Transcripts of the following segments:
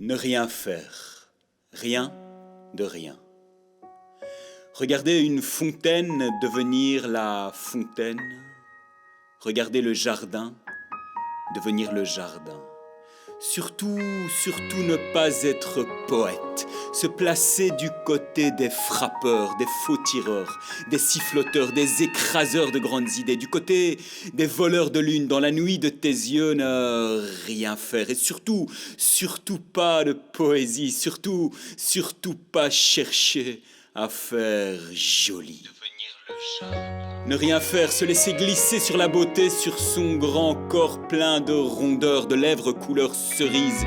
Ne rien faire, rien de rien. Regarder une fontaine devenir la fontaine. Regarder le jardin devenir le jardin. Surtout ne pas être poète, se placer du côté des frappeurs, des faux-tireurs, des siffloteurs, des écraseurs de grandes idées, du côté des voleurs de lune, dans la nuit de tes yeux, ne rien faire. Et surtout pas de poésie, surtout pas chercher à faire joli. Ne rien faire, se laisser glisser sur la beauté, sur son grand corps plein de rondeur, de lèvres couleur cerise.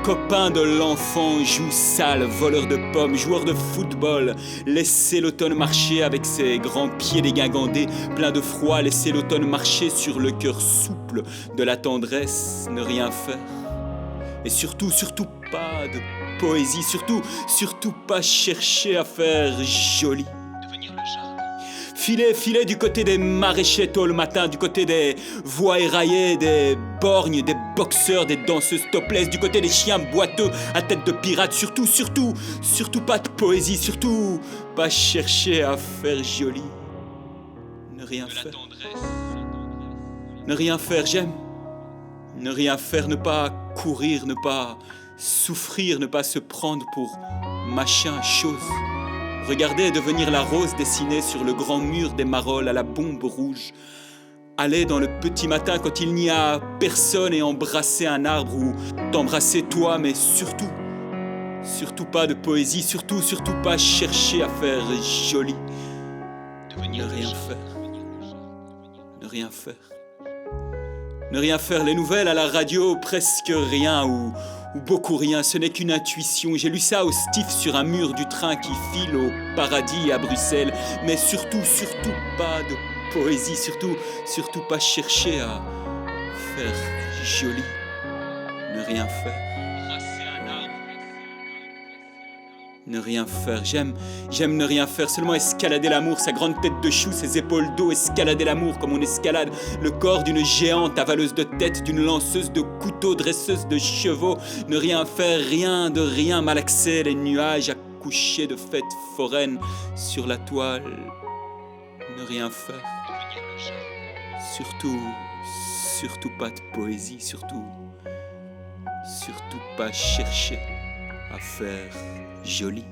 Copain de l'enfant, joue sale, voleur de pommes, joueur de football. Laisser l'automne marcher avec ses grands pieds dégingandés, plein de froid. Laisser l'automne marcher sur le cœur souple de la tendresse, ne rien faire. Et surtout pas de poésie, surtout pas chercher à faire joli. Filer du côté des maraîchers tôt le matin, du côté des voies éraillées, des borgnes, des boxeurs, des danseuses topless, du côté des chiens boiteux à tête de pirate. Surtout pas de poésie, surtout pas chercher à faire joli. Ne rien faire. Ne rien faire, j'aime. Ne rien faire, ne pas courir, ne pas souffrir, ne pas se prendre pour machin, chose. Regarder devenir la rose dessinée sur le grand mur des marolles à la bombe rouge. Aller dans le petit matin quand il n'y a personne et embrasser un arbre ou t'embrasser toi, mais surtout pas de poésie, surtout pas chercher à faire joli. Ne rien faire. Ne rien faire. Ne rien faire, les nouvelles à la radio, presque rien ou beaucoup rien, ce n'est qu'une intuition. J'ai lu ça au stiff sur un mur du train qui file au paradis à Bruxelles. Mais surtout pas de poésie, surtout pas chercher à faire joli. Ne rien faire. Ne rien faire, j'aime ne rien faire, seulement escalader l'amour, sa grande tête de chou, ses épaules d'eau, escalader l'amour comme on escalade le corps d'une géante avaleuse de tête, d'une lanceuse de couteaux, dresseuse de chevaux. Ne rien faire, rien de rien, malaxer les nuages à coucher de fêtes foraines sur la toile. Ne rien faire. Surtout pas de poésie, surtout pas chercher à faire joli.